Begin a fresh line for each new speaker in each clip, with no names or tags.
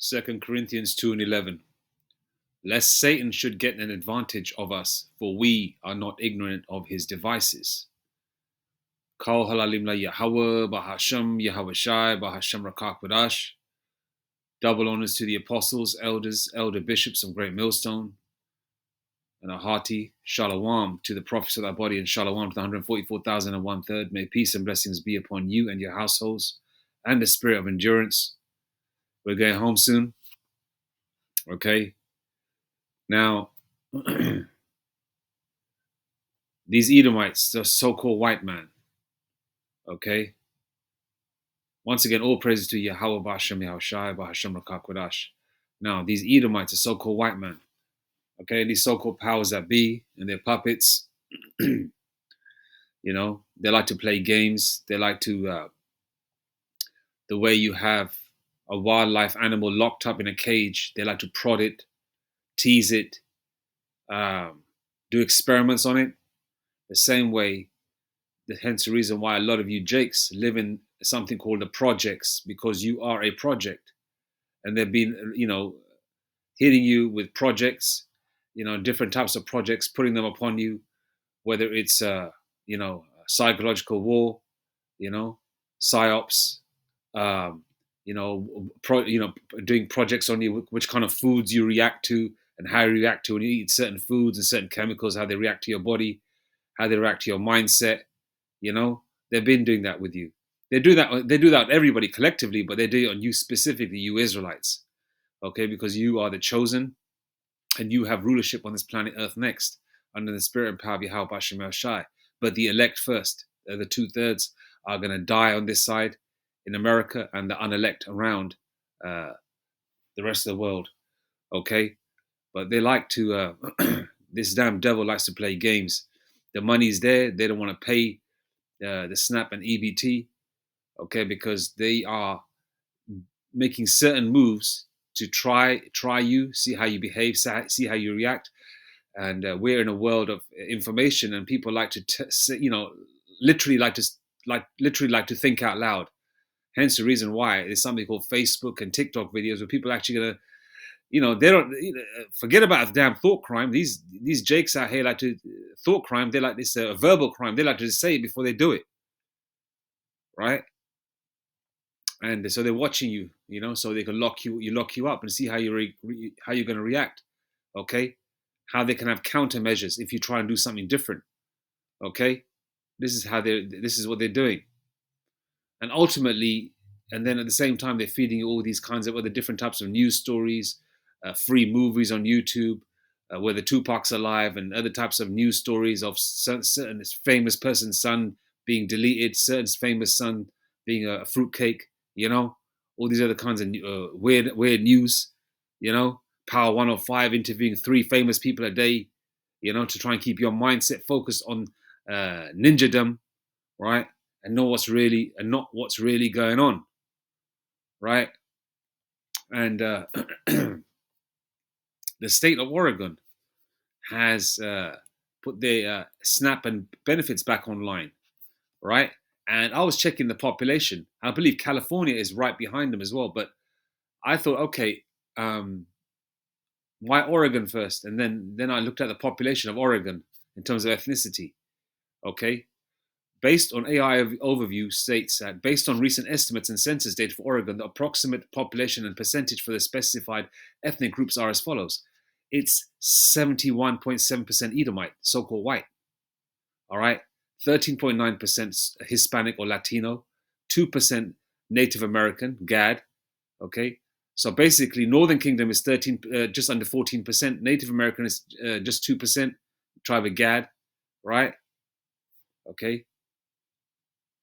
2 Corinthians 2:11. Lest Satan should get an advantage of us, for we are not ignorant of his devices. Kal halalim la Yahweh, Bahasham, Yahweh Shai, Bahasham Rakak Wadash. Double honors to the apostles, elders, elder bishops of Great Millstone. And a hearty shalom to the prophets of that body, and shalom to the 144,000 and 1/3. May peace and blessings be upon you and your households, and the spirit of endurance. We're going home soon. Okay. Now, these Edomites, the so-called white man. Okay. Once again, all praises to Yahweh, Ba'ashem, Yahushai, Ba'ashem, Rakak Wadash. Now, these Edomites, the so-called white man. Okay, these so-called powers that be and their puppets, they like to play games. They like to, the way you have a wildlife animal locked up in a cage, they like to prod it, tease it, do experiments on it. The same way, hence the reason why a lot of you Jakes live in something called the projects, because you are a project. And they've been, hitting you with projects, different types of projects, putting them upon you, whether it's, psychological war, psyops, doing projects on you, which kind of foods you react to and how you react to when you eat certain foods and certain chemicals, how they react to your body, how they react to your mindset. They've been doing that with you. They do that with everybody collectively, but they do it on you specifically, you Israelites. Okay, because you are the chosen, and you have rulership on this planet Earth next, under the spirit and power of Yahweh Ba'ashem Shai. But the elect first, the 2/3 are going to die on this side in America, and the unelect around the rest of the world. Okay, but they like to. This damn devil likes to play games. The money's there. They don't want to pay the SNAP and EBT. Okay, because they are making certain moves to try you, see how you behave, see how you react. And we're in a world of information, and people like to, literally like to think out loud. Hence the reason why there's something called Facebook and TikTok videos where people are actually gonna, they don't forget about the damn thought crime. These Jakes out here like to thought crime. They like this verbal crime. They like to just say it before they do it, right? And so they're watching you, so they can lock you up and see how you're going to react. Okay, how they can have countermeasures if you try and do something different. Okay, this is what they're doing, and ultimately, and then at the same time, they're feeding you all these kinds of other different types of news stories, free movies on YouTube, where the Tupac's alive, and other types of news stories of certain famous person's son being deleted, certain famous son being a fruitcake. All these other kinds of weird news, Power 105 interviewing 3 famous people a day, to try and keep your mindset focused on ninjadom, right? And not what's really going on, right? And the state of Oregon has put their SNAP and benefits back online, right? And I was checking the population. I believe California is right behind them as well. But I thought, okay, why Oregon first? And then I looked at the population of Oregon in terms of ethnicity. Okay, based on AI overview states that based on recent estimates and census data for Oregon, the approximate population and percentage for the specified ethnic groups are as follows. It's 71.7% Edomite, so-called white. All right. 13.9% Hispanic or Latino, 2% Native American, Gad. Okay, so basically, Northern Kingdom is just under 14%. Native American is just 2%. Tribe of Gad, right? Okay,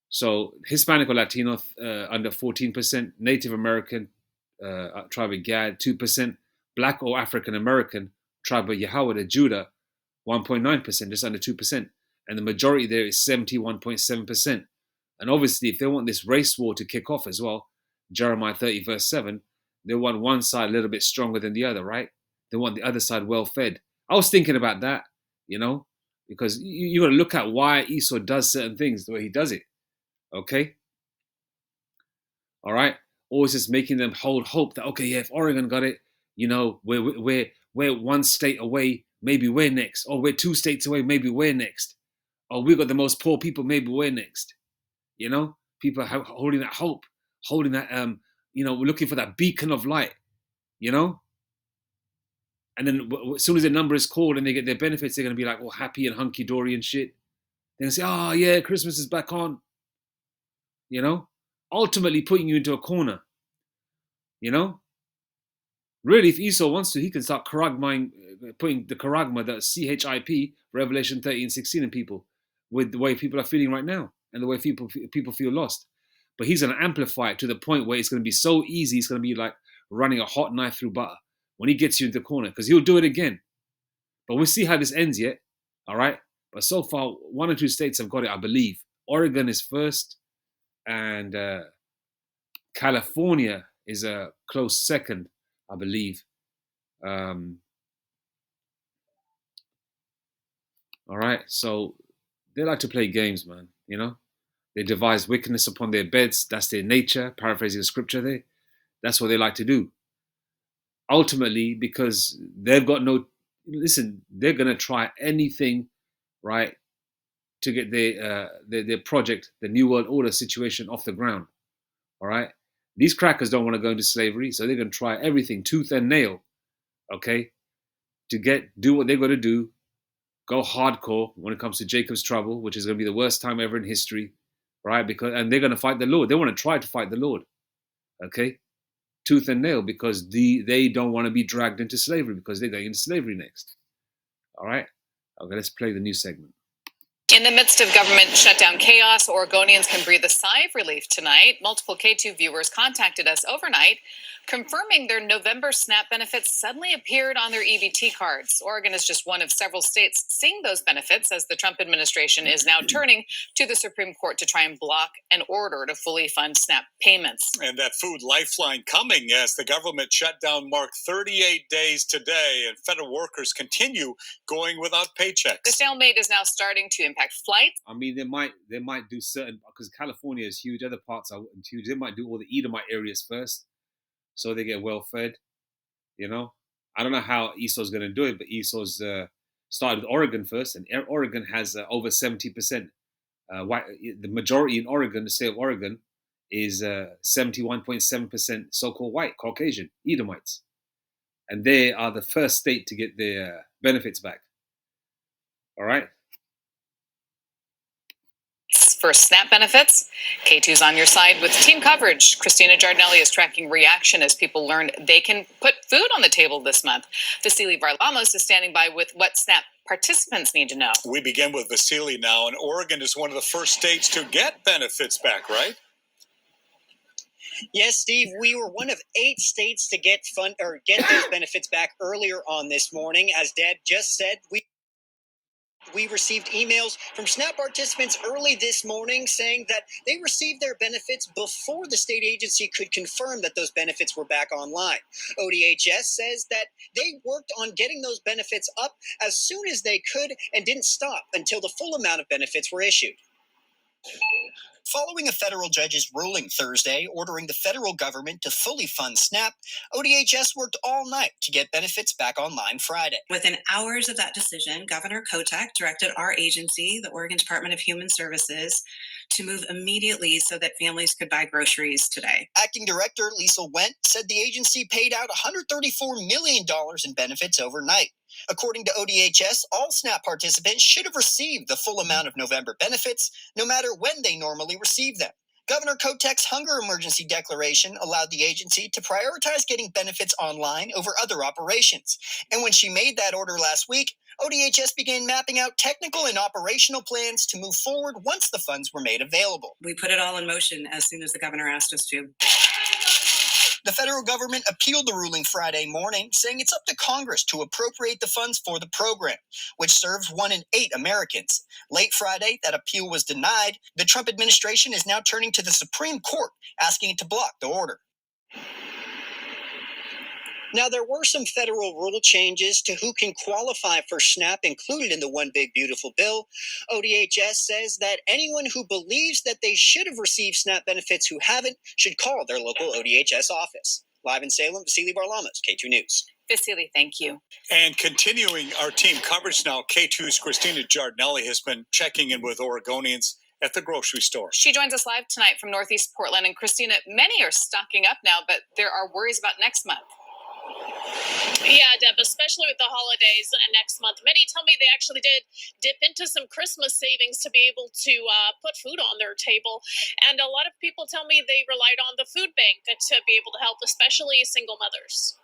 so Hispanic or Latino under 14%. Native American, tribe of Gad, 2%. Black or African American, tribe of Yahweh, Judah, 1.9%, just under 2%. And the majority there is 71.7%. And obviously, if they want this race war to kick off as well, Jeremiah 30 verse 7, they want one side a little bit stronger than the other, right? They want the other side well fed. I was thinking about that, because you got to look at why Esau does certain things the way he does it. Okay? All right? always just making them hold hope that, okay, yeah, if Oregon got it, we're one state away, maybe we're next. Or we're 2 states away, maybe we're next. Or we got the most poor people, maybe we're next. People holding that hope, holding that, we're looking for that beacon of light, you know? And then as soon as the number is called and they get their benefits, they're going to be like all happy and hunky-dory and shit. They're going to say, oh, yeah, Christmas is back on. Ultimately putting you into a corner. Really, if Esau wants to, he can start putting the charagma, the CHIP, Revelation 13:16 in people with the way people are feeling right now and the way people feel lost. But he's going to amplify it to the point where it's going to be so easy, it's going to be like running a hot knife through butter when he gets you into the corner, because he'll do it again. But we'll see how this ends yet, all right? But so far, 1 or 2 states have got it, I believe. Oregon is first, and California is a close second, I believe. All right, so they like to play games, man. They devise wickedness upon their beds. That's their nature. Paraphrasing the scripture there. That's what they like to do. Ultimately, because they've got they're gonna try anything, right, to get their project, the New World Order situation, off the ground. All right, these crackers don't want to go into slavery, so they're gonna try everything, tooth and nail, okay, to do what they've got to do. Go hardcore when it comes to Jacob's trouble, which is going to be the worst time ever in history, right? And they're going to fight the Lord. They want to try to fight the Lord, okay? Tooth and nail, because they don't want to be dragged into slavery, because they're going into slavery next. All right? Okay, let's play the new segment.
In the midst of government shutdown chaos, Oregonians can breathe a sigh of relief tonight. Multiple K2 viewers contacted us overnight, confirming their November SNAP benefits suddenly appeared on their EBT cards. Oregon is just one of several states seeing those benefits, as the Trump administration is now turning to the Supreme Court to try and block an order to fully fund SNAP payments.
And that food lifeline coming as the government shutdown marked 38 days today, and federal workers continue going without paychecks.
The stalemate is now starting to impact flights.
I mean, they might do certain, because California is huge, other parts are huge. They might do all the Edomite areas first, so they get well fed. I don't know how Esau's going to do it, but Esau's started with Oregon first, and Oregon has over 70% white. The majority in Oregon, the state of Oregon, is 71.7% so-called white, Caucasian, Edomites, and they are the first state to get their benefits back. All right.
For SNAP benefits, K2's on your side with team coverage. Christina Giardinelli is tracking reaction as people learn they can put food on the table this month. Vasily Varlamos is standing by with what SNAP participants need to know.
We begin with Vasily now, and Oregon is one of the first states to get benefits back, right?
Yes, Steve, we were one of 8 states to get those benefits back earlier on this morning. As Dad just said, we received emails from SNAP participants early this morning saying that they received their benefits before the state agency could confirm that those benefits were back online. ODHS says that they worked on getting those benefits up as soon as they could and didn't stop until the full amount of benefits were issued. Following a federal judge's ruling Thursday ordering the federal government to fully fund SNAP, ODHS worked all night to get benefits back online Friday.
Within hours of that decision, Governor Kotek directed our agency, the Oregon Department of Human Services, to move immediately so that families could buy groceries today.
Acting Director Lisa Wendt said the agency paid out $134 million in benefits overnight. According to ODHS, all SNAP participants should have received the full amount of November benefits, no matter when they normally receive them. Governor Kotek's hunger emergency declaration allowed the agency to prioritize getting benefits online over other operations. And when she made that order last week, ODHS began mapping out technical and operational plans to move forward once the funds were made available.
We put it all in motion as soon as the governor asked us to.
The federal government appealed the ruling Friday morning, saying it's up to Congress to appropriate the funds for the program, which serves 1 in 8 Americans. Late Friday, that appeal was denied. The Trump administration is now turning to the Supreme Court, asking it to block the order. Now, there were some federal rule changes to who can qualify for SNAP included in the One Big Beautiful Bill. ODHS says that anyone who believes that they should have received SNAP benefits who haven't should call their local ODHS office. Live in Salem, Vasily Varlamov's K2 News.
Vasily, thank you.
And continuing our team coverage now, K2's Christina Giardinelli has been checking in with Oregonians at the grocery store.
She joins us live tonight from Northeast Portland. And Christina, many are stocking up now, but there are worries about next month.
Yeah, Deb, especially with the holidays next month. Many tell me they actually did dip into some Christmas savings to be able to put food on their table. And a lot of people tell me they relied on the food bank to be able to help, especially single mothers.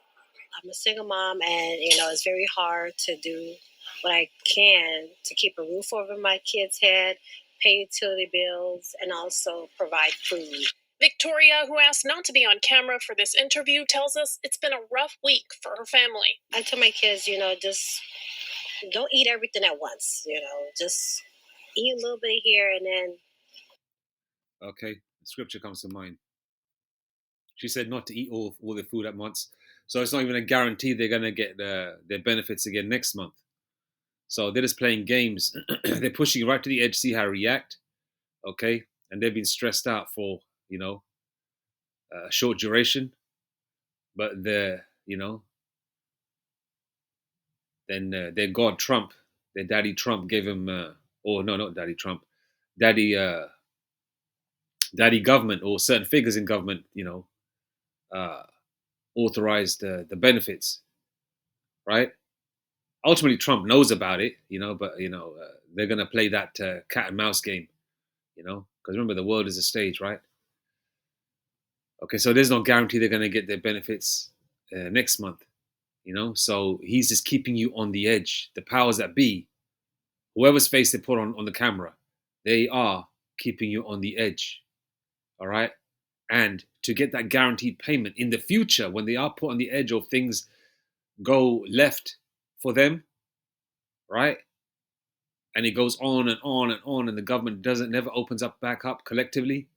I'm a single mom, and it's very hard to do what I can to keep a roof over my kids' head, pay utility bills, and also provide food.
Victoria, who asked not to be on camera for this interview, tells us it's been a rough week for her family.
I tell my kids, just don't eat everything at once. Just eat a little bit here and then.
Okay, the scripture comes to mind. She said not to eat all the food at once. So it's not even a guarantee they're going to get their benefits again next month. So they're just playing games. They're pushing you right to the edge, see how they react. Okay, and they've been stressed out for a short duration, but then their God Trump, their daddy Trump gave him, not daddy Trump, daddy government or certain figures in government, authorized the benefits, right? Ultimately, Trump knows about it, but they're gonna play that cat and mouse game, because remember the world is a stage, right? Okay, so there's no guarantee they're gonna get their benefits next month, So he's just keeping you on the edge. The powers that be, whoever's face they put on the camera, they are keeping you on the edge. All right. And to get that guaranteed payment in the future, when they are put on the edge or things go left for them, right? And it goes on and on and on, and the government never opens up back up collectively.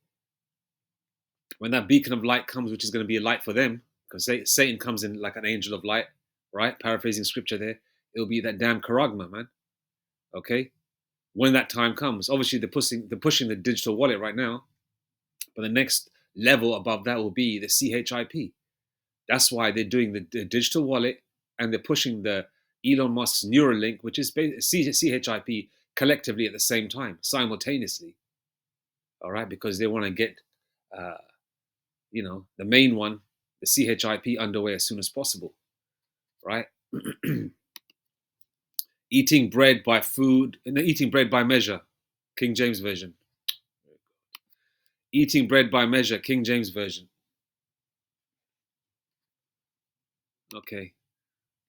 When that beacon of light comes, which is going to be a light for them, because Satan comes in like an angel of light, right? Paraphrasing scripture there, it'll be that damn charagma, man. Okay? When that time comes, obviously they're pushing the digital wallet right now, but the next level above that will be the CHIP. That's why they're doing the digital wallet, and they're pushing the Elon Musk's Neuralink, which is CHIP, collectively at the same time, simultaneously. All right, because they want to get, the main one, the CHIP, underway as soon as possible. Right? Eating bread by measure, King James Version. Eating bread by measure, King James Version. Okay.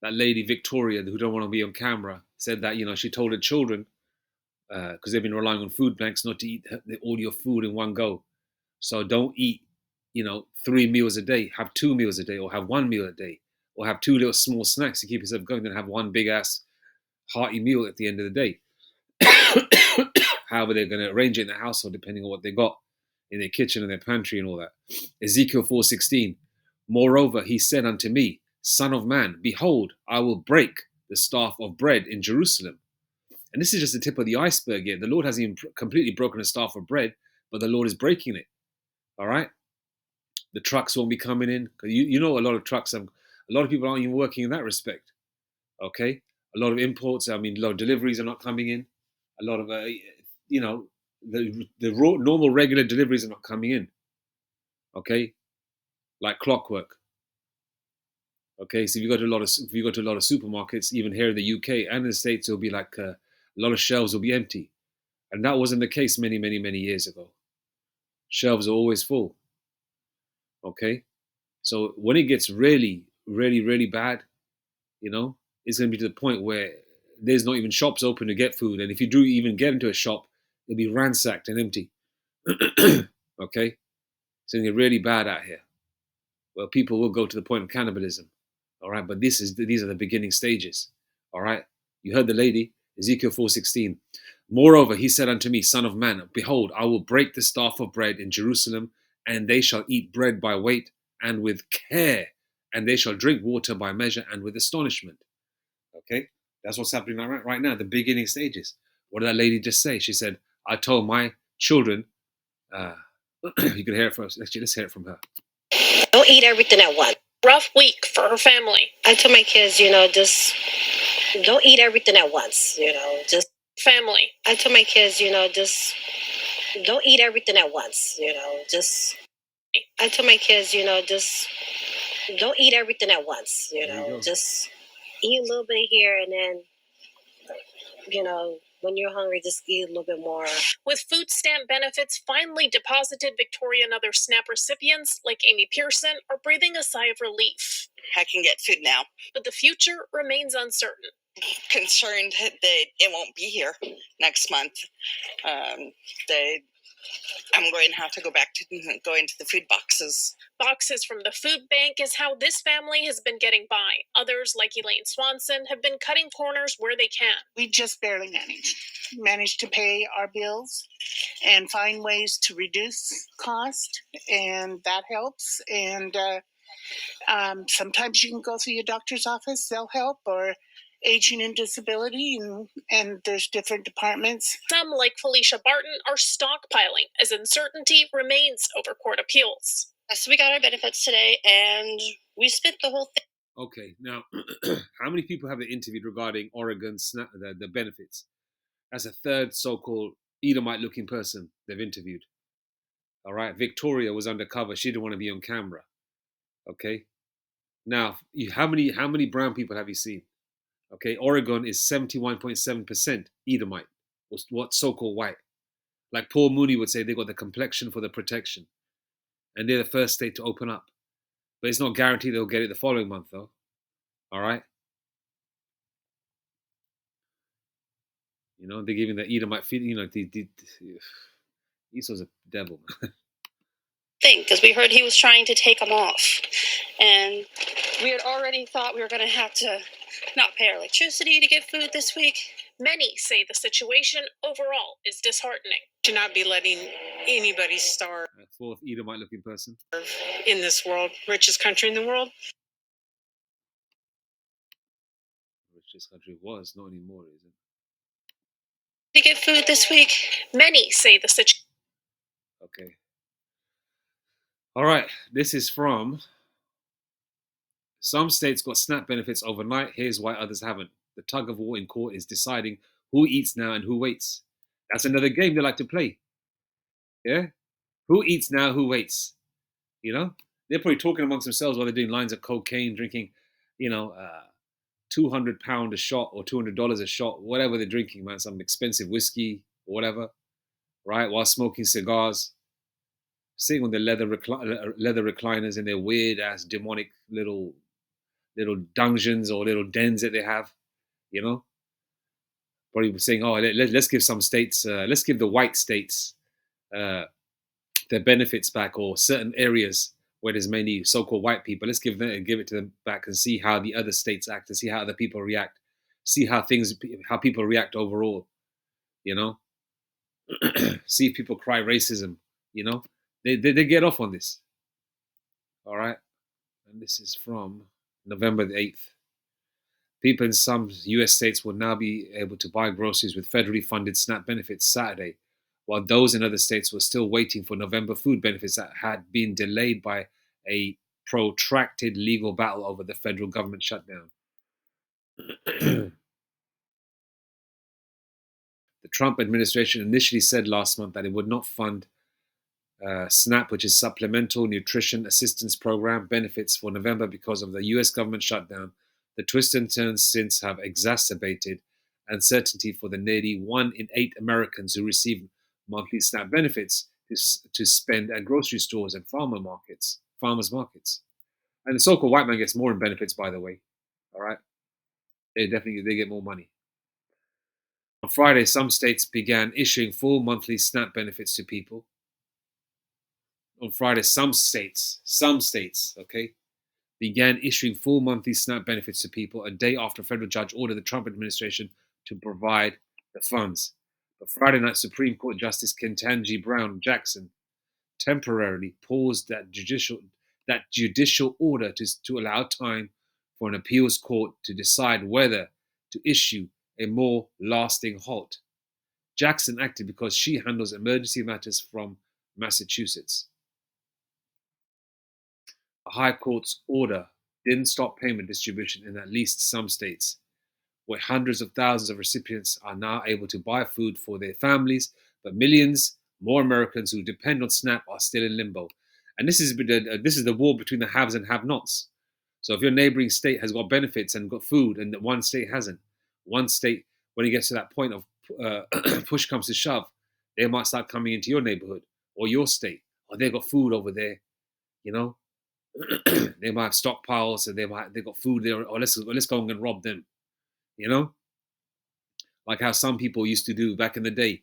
That lady, Victoria, who don't want to be on camera, said that, she told her children, because they've been relying on food banks, not to eat all your food in one go. So don't eat, 3 meals a day. Have 2 meals a day, or have 1 meal a day, or have 2 little small snacks to keep yourself going, then have one big ass hearty meal at the end of the day. However, they're going to arrange it in the household depending on what they got in their kitchen and their pantry and all that. Ezekiel 4:16. Moreover, he said unto me, Son of man, behold, I will break the staff of bread in Jerusalem. And this is just the tip of the iceberg here. The Lord hasn't even completely broken the staff of bread, but the Lord is breaking it. All right? The trucks won't be coming in. A lot of trucks, a lot of people aren't even working in that respect. Okay? A lot of imports, a lot of deliveries are not coming in. A lot of, the normal regular deliveries are not coming in. Okay? Like clockwork. Okay, so if you go to a lot of supermarkets, even here in the UK and in the States, it'll be like a lot of shelves will be empty, and that wasn't the case many years ago. Shelves are always full. Okay, so when it gets really bad, it's going to be to the point where there's not even shops open to get food, and if you do even get into a shop, it'll be ransacked and empty. Okay, it's going to get really bad out here. Well, people will go to the point of cannibalism. All right, but these are the beginning stages. All right, you heard the lady, Ezekiel 4:16. Moreover, he said unto me, Son of man, behold, I will break the staff of bread in Jerusalem, and they shall eat bread by weight and with care, and they shall drink water by measure and with astonishment. Okay, that's what's happening right now, the beginning stages. What did that lady just say? She said, I told my children, you can hear it from us. Actually, let's hear it from her.
Don't eat everything at once.
Rough week for her family.
I tell my kids, just don't eat everything at once, just
Family.
I tell my kids, just don't eat everything at once, just I tell my kids, just don't eat everything at once, just eat a little bit here and then, when you're hungry, just eat a little bit more.
With food stamp benefits finally deposited, Victoria and other SNAP recipients like Amy Pearson are breathing a sigh of relief.
I can get food now.
But the future remains uncertain.
Concerned that it won't be here next month. I'm going to have to go back to going to the food boxes.
Boxes from the food bank is how this family has been getting by. Others, like Elaine Swanson, have been cutting corners where they can.
We just barely managed to pay our bills and find ways to reduce cost, and that helps. And sometimes you can go through your doctor's office, they'll help, or aging and disability, and there's different departments.
Some, like Felicia Barton, are stockpiling as uncertainty remains over court appeals.
So we got our benefits today, and we spent the whole thing.
Okay, now, how many people have they interviewed regarding Oregon's the benefits? That's a third so-called Edomite-looking person they've interviewed. All right, Victoria was undercover. She didn't want to be on camera. Okay, now, how many brown people have you seen? Okay, Oregon is 71.7% Edomite, what so-called white. Like Paul Mooney would say, they got the complexion for the protection. And they're the first state to open up. But it's not guaranteed they'll get it the following month, though. All right? They're giving the Edomite feeling, Esau's a devil.
Thing, because we heard he was trying to take them off. And we had already thought we were going to have to not pay our electricity to get food this week.
Many say the situation overall is disheartening.
To not be letting anybody starve.
Fourth Edomite-looking person.
In this world, richest country in the world.
Richest country was, not anymore, is it?
To get food this week.
Many say the situation.
Okay. All right, this is from some states got SNAP benefits overnight. Here's why others haven't. The tug of war in court is deciding who eats now and who waits. That's another game they like to play. Yeah? Who eats now, who waits? They're probably talking amongst themselves while they're doing lines of cocaine, drinking, £200 a shot or $200 a shot, whatever they're drinking, man, some expensive whiskey or whatever, right? While smoking cigars, sitting on their leather recliners in their weird-ass demonic little dungeons or little dens that they have, Probably saying, oh, let's give some states, let's give the white states their benefits back, or certain areas where there's many so-called white people. Let's give it to them back and see how the other states act and see how other people react, see how people react overall, see if people cry racism, they get off on this. All right. And this is from November the 8th. People in some US states will now be able to buy groceries with federally funded SNAP benefits Saturday, while those in other states were still waiting for November food benefits that had been delayed by a protracted legal battle over the federal government shutdown. The Trump administration initially said last month that it would not fund SNAP, which is Supplemental Nutrition Assistance Program, benefits for November because of the US government shutdown. The twists and turns since have exacerbated uncertainty for the nearly 1 in 8 Americans who receive monthly SNAP benefits to spend at grocery stores and farmers markets. And the so-called white man gets more in benefits, by the way. All right, they get more money. On Friday, some states began issuing full monthly SNAP benefits to people. On Friday, some states, okay, began issuing full monthly SNAP benefits to people a day after a federal judge ordered the Trump administration to provide the funds. But Friday night, Supreme Court Justice Ketanji Brown Jackson temporarily paused that that judicial order to allow time for an appeals court to decide whether to issue a more lasting halt. Jackson acted because she handles emergency matters from Massachusetts. A high court's order didn't stop payment distribution in at least some states, where hundreds of thousands of recipients are now able to buy food for their families, but millions more Americans who depend on SNAP are still in limbo. And this is the war between the haves and have-nots. So if your neighboring state has got benefits and got food, and one state hasn't, one state, when it gets to that point of push comes to shove, they might start coming into your neighborhood or your state, or they've got food over there, you know. They might have stockpiles, and they've got food there, or let's go and rob them, you know. Like how some people used to do back in the day,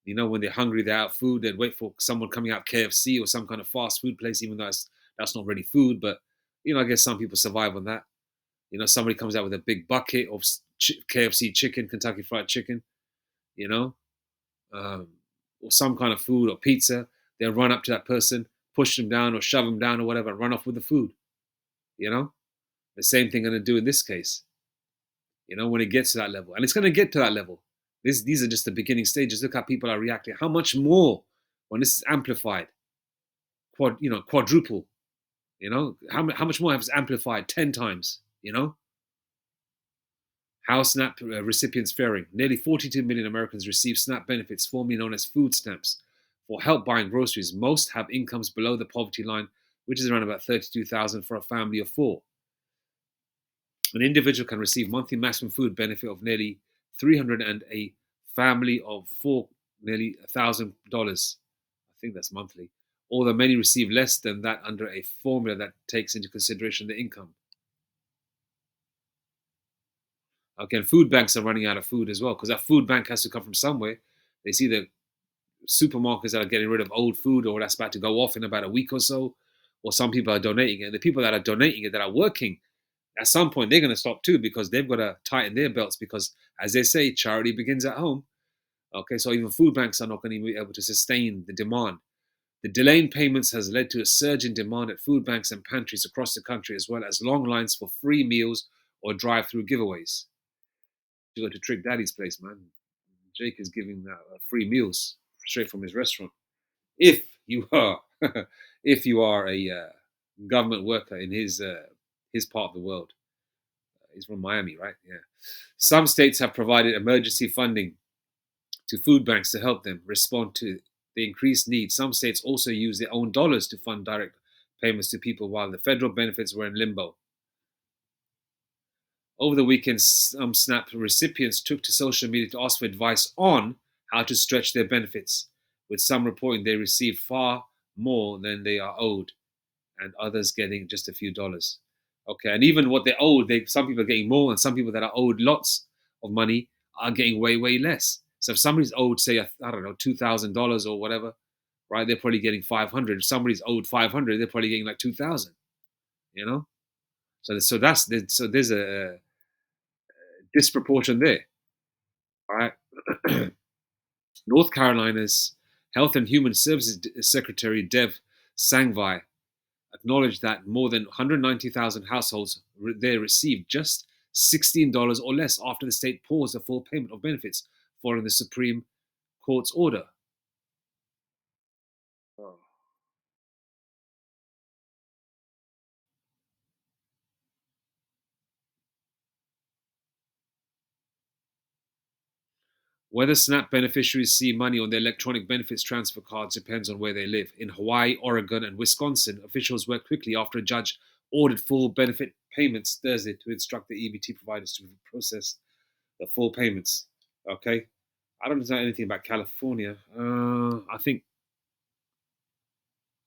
you know, when they're hungry, they're out of food, they'd wait for someone coming out of KFC or some kind of fast food place, even though that's not really food, but you know, I guess some people survive on that. You know, somebody comes out with a big bucket of KFC chicken, Kentucky Fried Chicken, you know, or some kind of food or pizza. They'll run up to that person, push them down or shove them down or whatever, and run off with the food. You know, the same thing going to do in this case. You know, when it gets to that level, and it's going to get to that level. These are just the beginning stages. Look how people are reacting. How much more when this is amplified? Quadruple. You know, how much more has amplified 10 times? You know, how SNAP recipients faring? Nearly 42 million Americans receive SNAP benefits, formerly known as food stamps, for help buying groceries. Most have incomes below the poverty line, which is around about $32,000 for a family of 4. An individual can receive monthly maximum food benefit of nearly $300, and a family of 4, nearly $1,000. I think that's monthly. Although many receive less than that under a formula that takes into consideration their income. Okay, and food banks are running out of food as well, because that food bank has to come from somewhere. They see the supermarkets that are getting rid of old food, or that's about to go off in about a week or so, or some people are donating it. And the people that are donating it, that are working, at some point they're going to stop too, because they've got to tighten their belts, because as they say, charity begins at home. Okay, so even food banks are not going to be able to sustain the demand. The delay in payments has led to a surge in demand at food banks and pantries across the country, as well as long lines for free meals or drive-through giveaways. You go to Trick Daddy's place, man. Jake is giving free meals straight from his restaurant. If you are, if you are a government worker in his part of the world, he's from Miami, right? Yeah. Some states have provided emergency funding to food banks to help them respond to the increased need. Some states also use their own dollars to fund direct payments to people, while the federal benefits were in limbo. Over the weekend, some SNAP recipients took to social media to ask for advice on how to stretch their benefits, with some reporting they received far more than they are owed, and others getting just a few dollars. Okay, and even what they're owed, some people are getting more, and some people that are owed lots of money are getting way, way less. So if somebody's owed, say, I don't know, $2,000 or whatever, right? They're probably getting 500. If somebody's owed 500, they're probably getting like 2,000. You know, so there's a disproportion there. All right. North Carolina's Health and Human Services Secretary Dev Sangvi acknowledged that more than 190,000 households there received just $16 or less after the state paused the full payment of benefits following the Supreme Court's order. Oh. Whether SNAP beneficiaries see money on their electronic benefits transfer cards depends on where they live. In Hawaii, Oregon, and Wisconsin, officials worked quickly after a judge ordered full benefit payments Thursday to instruct the EBT providers to process the full payments. Okay? I don't know anything about California. I think...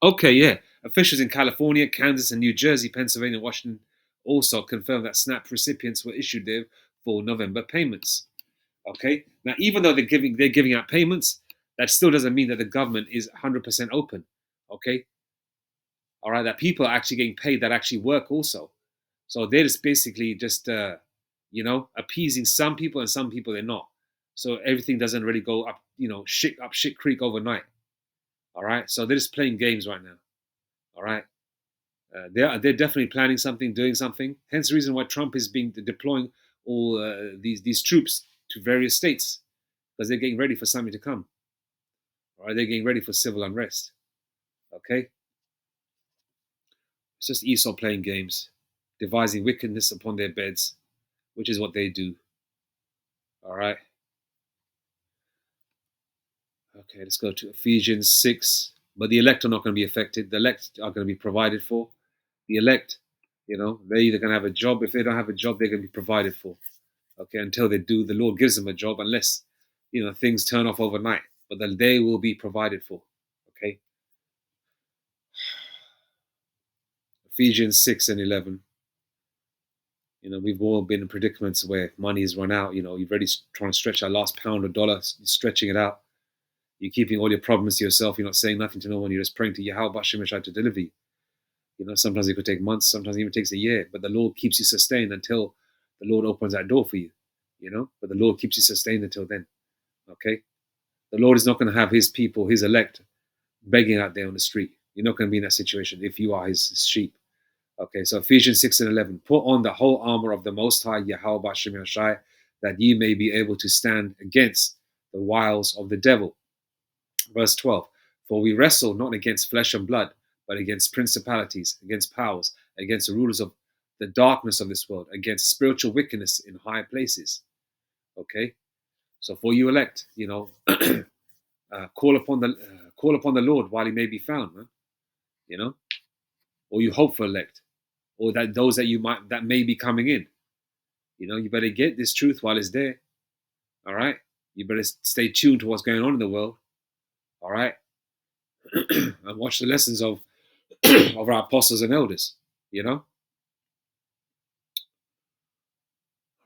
Okay, yeah. Officials in California, Kansas, and New Jersey, Pennsylvania, and Washington also confirmed that SNAP recipients were issued their full November payments. Okay. Now, even though they're giving out payments, that still doesn't mean that the government is 100% open. Okay. All right. That people are actually getting paid that actually work also. So they're just basically just appeasing some people, and some people they're not. So everything doesn't really go up, shit creek overnight. All right. So they're just playing games right now. All right. They're definitely planning something, doing something. Hence the reason why Trump is deploying all these troops to various states, because they're getting ready for something to come. Or they're getting ready for civil unrest. Okay, it's just Esau playing games, devising wickedness upon their beds, which is what they do. All right. Okay, let's go to Ephesians 6. But the elect are not going to be affected. The elect are going to be provided for. The elect, they're either going to have a job. If they don't have a job, they're going to be provided for. Okay, until they do, the Lord gives them a job, unless, things turn off overnight. But then they will be provided for. Okay. Ephesians 6 and 11. We've all been in predicaments where money is run out. You're already trying to stretch that last pound or dollar, stretching it out. You're keeping all your problems to yourself. You're not saying nothing to no one. You're just praying to Yahweh Shemeshai to deliver you. Sometimes it could take months. Sometimes it even takes a year. But the Lord keeps you sustained until the Lord opens that door for you. But the Lord keeps you sustained until then. Okay? The Lord is not going to have his people, his elect, begging out there on the street. You're not going to be in that situation if you are his sheep. Okay, so Ephesians 6 and 11. Put on the whole armor of the Most High Yahweh Shemeshai, that ye may be able to stand against the wiles of the devil. Verse 12, for we wrestle not against flesh and blood, but against principalities, against powers, against the rulers of the darkness of this world, against spiritual wickedness in high places. Okay, so for you elect, call upon the Lord while he may be found, man. Or you hope for elect, or that those that may be coming in. You better get this truth while it's there. All right, you better stay tuned to what's going on in the world. All right. And watch the lessons of our apostles and elders,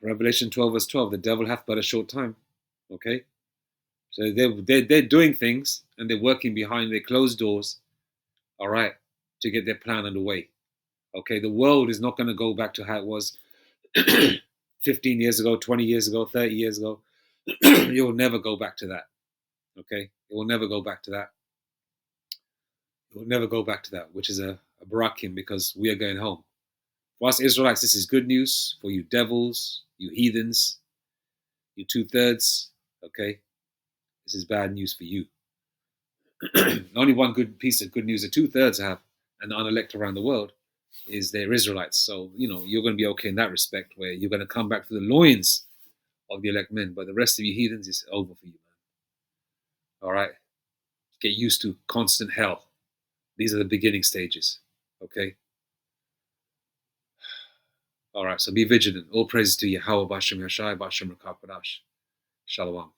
Revelation 12 verse 12, the devil hath but a short time. Okay, so they're doing things and they're working behind their closed doors, all right, to get their plan underway. Okay, the world is not going to go back to how it was 15 years ago, 20 years ago, 30 years ago. You'll never go back to that. Okay, it will never go back to that. It will never go back to that, which is a barakim, because we are going home. For us Israelites, this is good news. For you devils, you heathens, you 2/3, okay, this is bad news for you. Only one good piece of good news the 2/3 have, and the unelect around the world, is they're Israelites. So, you're going to be okay in that respect, where you're going to come back to the loins of the elect men. But the rest of you heathens, is over for you, man. All right? Get used to constant hell. These are the beginning stages, okay? All right, so be vigilant. All praises to Yahweh Bashem Yashai, Bashem Rakapadash. Shalom.